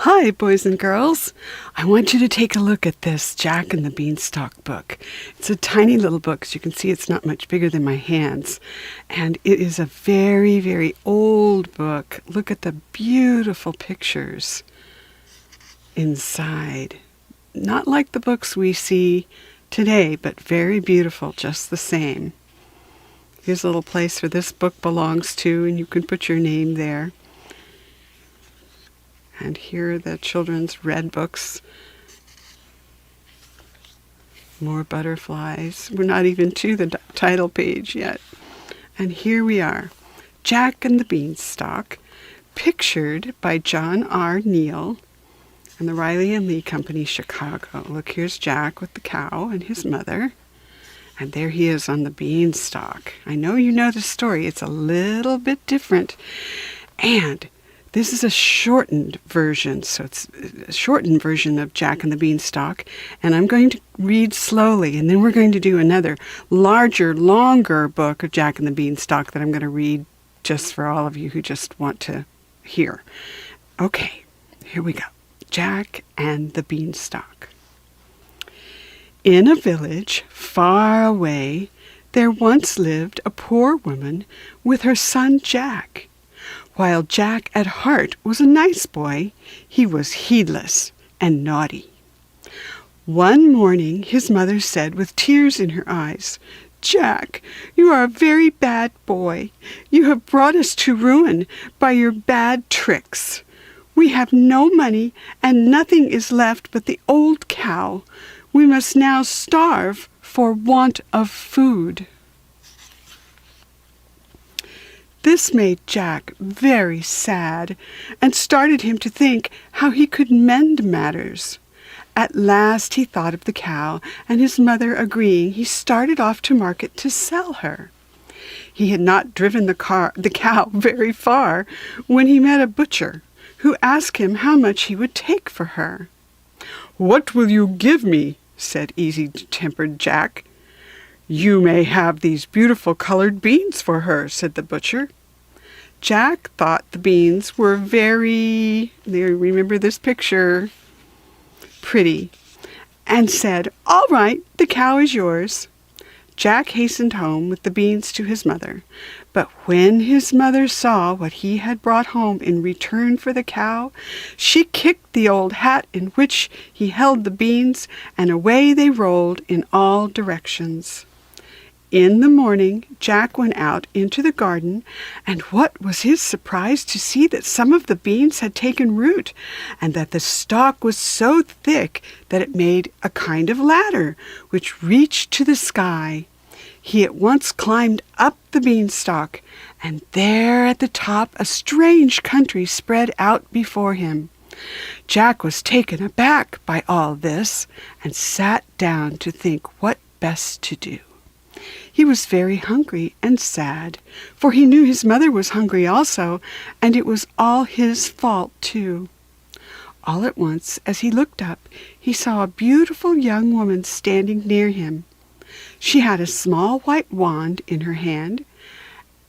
Hi, boys and girls. I want you to take a look at this Jack and the Beanstalk book. It's a tiny little book. As you can see, it's not much bigger than my hands. And it is a very, very old book. Look at the beautiful pictures inside. Not like the books we see today, but very beautiful just the same. Here's a little place where this book belongs to, and you can put your name there. And here are the children's red books. More butterflies. We're not even to the title page yet. And here we are, Jack and the Beanstalk, pictured by John R. Neal and the Riley and Lee Company, Chicago. Look, here's Jack with the cow and his mother. And there he is on the beanstalk. I know you know the story. It's a little bit different. And this is a shortened version, so it's a shortened version of Jack and the Beanstalk, and I'm going to read slowly, and then we're going to do another larger, longer book of Jack and the Beanstalk that I'm going to read just for all of you who just want to hear. Okay, here we go. Jack and the Beanstalk. In a village far away, there once lived a poor woman with her son Jack. While Jack at heart was a nice boy, he was heedless and naughty. One morning his mother said with tears in her eyes, "Jack, you are a very bad boy. You have brought us to ruin by your bad tricks. We have no money and nothing is left but the old cow. We must now starve for want of food." This made Jack very sad and started him to think how he could mend matters. At last he thought of the cow, and his mother agreeing, he started off to market to sell her. He had not driven the cow very far when he met a butcher, who asked him how much he would take for her. "What will you give me?" said easy-tempered Jack. "You may have these beautiful colored beans for her," said the butcher. Jack thought the beans were remember this picture, pretty, and said, "All right, the cow is yours." Jack hastened home with the beans to his mother, but when his mother saw what he had brought home in return for the cow, she kicked the old hat in which he held the beans, and away they rolled in all directions. In the morning, Jack went out into the garden, and what was his surprise to see that some of the beans had taken root, and that the stalk was so thick that it made a kind of ladder, which reached to the sky. He at once climbed up the beanstalk, and there at the top a strange country spread out before him. Jack was taken aback by all this, and sat down to think what best to do. He was very hungry and sad, for he knew his mother was hungry also, and it was all his fault too. All at once, as he looked up, he saw a beautiful young woman standing near him. She had a small white wand in her hand,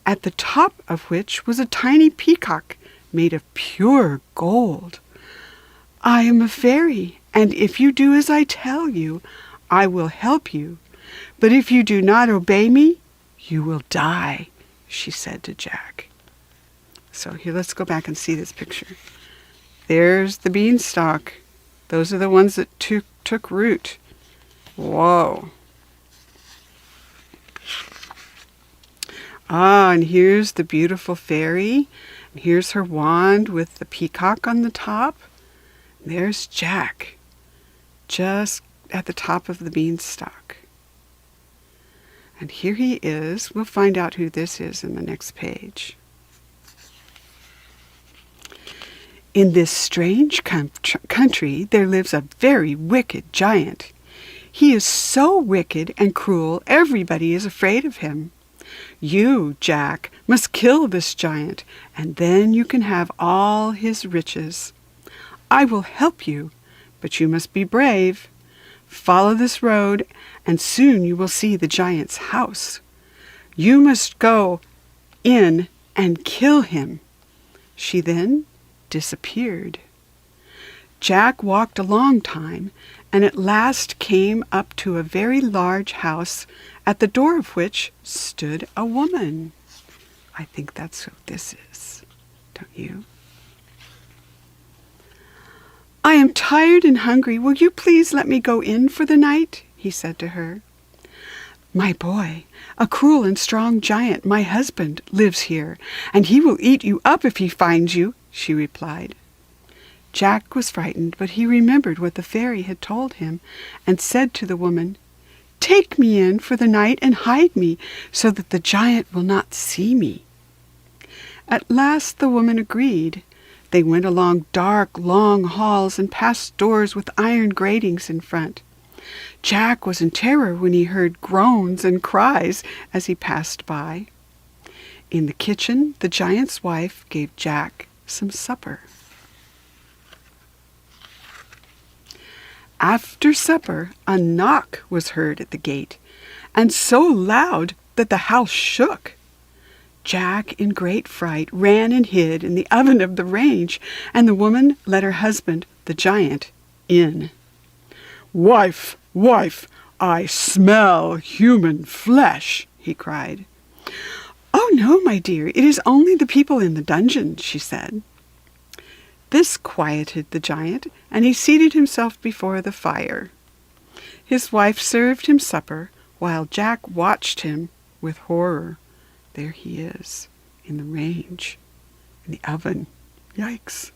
at the top of which was a tiny peacock made of pure gold. "I am a fairy, and if you do as I tell you, I will help you. But if you do not obey me, you will die," she said to Jack. So here, let's go back and see this picture. There's the beanstalk. Those are the ones that took root. Whoa. And here's the beautiful fairy. And here's her wand with the peacock on the top. There's Jack, just at the top of the beanstalk. And here he is. We'll find out who this is in the next page. In this strange country there lives a very wicked giant. He is so wicked and cruel, everybody is afraid of him. You, Jack, must kill this giant, and then you can have all his riches. I will help you, but you must be brave. Follow this road, and soon you will see the giant's house. You must go in and kill him." She then disappeared. Jack walked a long time, and at last came up to a very large house, at the door of which stood a woman. I think that's what this is, don't you? "I am tired and hungry. Will you please let me go in for the night?" he said to her. "My boy, a cruel and strong giant, my husband, lives here, and he will eat you up if he finds you," she replied. Jack was frightened, but he remembered what the fairy had told him, and said to the woman, "Take me in for the night and hide me, so that the giant will not see me." At last the woman agreed. They went along dark, long halls and past doors with iron gratings in front. Jack was in terror when he heard groans and cries as he passed by. In the kitchen, the giant's wife gave Jack some supper. After supper, a knock was heard at the gate, and so loud that the house shook. Jack, in great fright, ran and hid in the oven of the range, and the woman let her husband, the giant, in. "Wife, wife, I smell human flesh," he cried. "Oh, no, my dear, it is only the people in the dungeon," she said. This quieted the giant, and he seated himself before the fire. His wife served him supper, while Jack watched him with horror. There he is, in the range, in the oven. Yikes!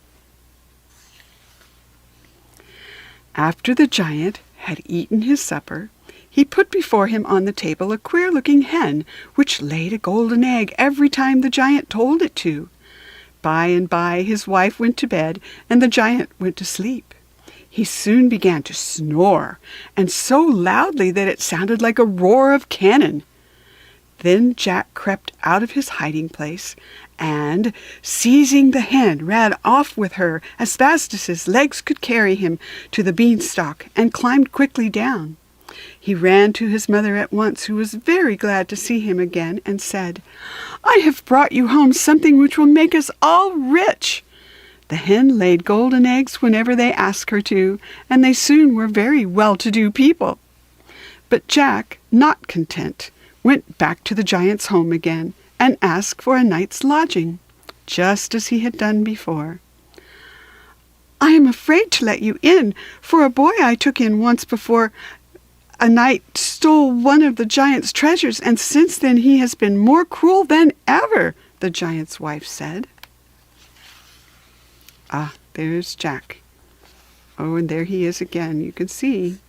After the giant had eaten his supper, he put before him on the table a queer-looking hen, which laid a golden egg every time the giant told it to. By and by his wife went to bed, and the giant went to sleep. He soon began to snore, and so loudly that it sounded like a roar of cannon. Then Jack crept out of his hiding place, and, seizing the hen, ran off with her as fast as his legs could carry him to the beanstalk, and climbed quickly down. He ran to his mother at once, who was very glad to see him again, and said, "I have brought you home something which will make us all rich." The hen laid golden eggs whenever they asked her to, and they soon were very well-to-do people. But Jack, not content, went back to the giant's home again, and asked for a night's lodging, just as he had done before. "I am afraid to let you in, for a boy I took in once before a night stole one of the giant's treasures, and since then he has been more cruel than ever," the giant's wife said. Ah, there's Jack. Oh, and there he is again. You can see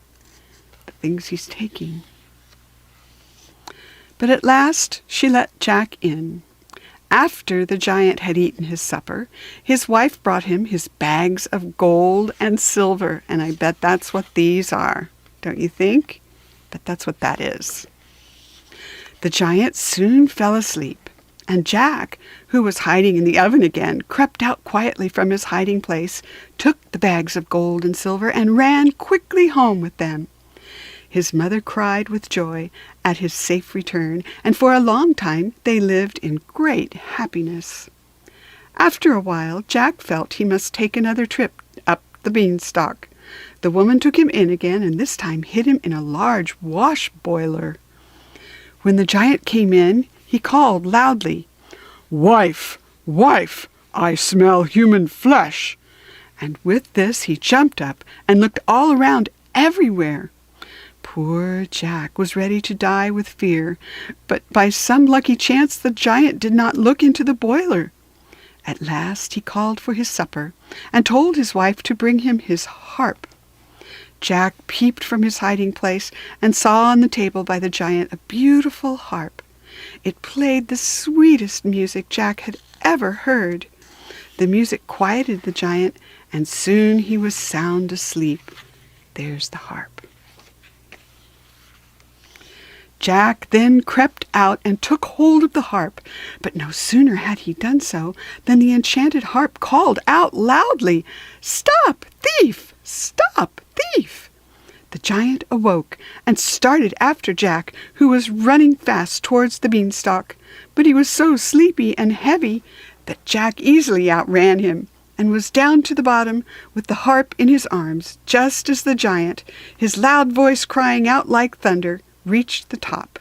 the things he's taking. But at last she let Jack in. After the giant had eaten his supper, his wife brought him his bags of gold and silver, and I bet that's what these are, don't you think? But that's what that is. The giant soon fell asleep, and Jack, who was hiding in the oven again, crept out quietly from his hiding place, took the bags of gold and silver, and ran quickly home with them. His mother cried with joy at his safe return, and for a long time they lived in great happiness. After a while, Jack felt he must take another trip up the beanstalk. The woman took him in again, and this time hid him in a large wash boiler. When the giant came in, he called loudly, "Wife, wife, I smell human flesh!" And with this he jumped up and looked all around everywhere. Poor Jack was ready to die with fear, but by some lucky chance the giant did not look into the boiler. At last he called for his supper, and told his wife to bring him his harp. Jack peeped from his hiding place, and saw on the table by the giant a beautiful harp. It played the sweetest music Jack had ever heard. The music quieted the giant, and soon he was sound asleep. There's the harp. Jack then crept out and took hold of the harp, but no sooner had he done so than the enchanted harp called out loudly, "Stop, thief! Stop, thief!" The giant awoke and started after Jack, who was running fast towards the beanstalk, but he was so sleepy and heavy that Jack easily outran him. and was down to the bottom with the harp in his arms, just as the giant, his loud voice crying out like thunder, reached the top.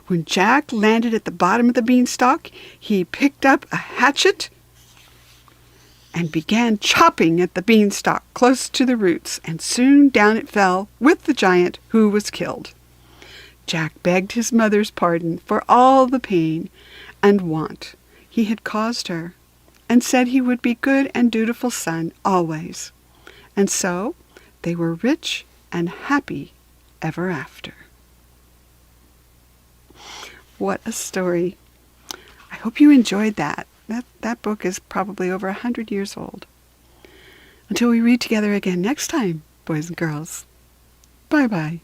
When Jack landed at the bottom of the beanstalk, he picked up a hatchet and began chopping at the beanstalk close to the roots, and soon down it fell with the giant, who was killed. Jack begged his mother's pardon for all the pain and want he had caused her, and said he would be good and dutiful son always. And so they were rich and happy ever after. What a story. I hope you enjoyed that. That book is probably over 100 years old. Until we read together again next time, boys and girls. Bye-bye.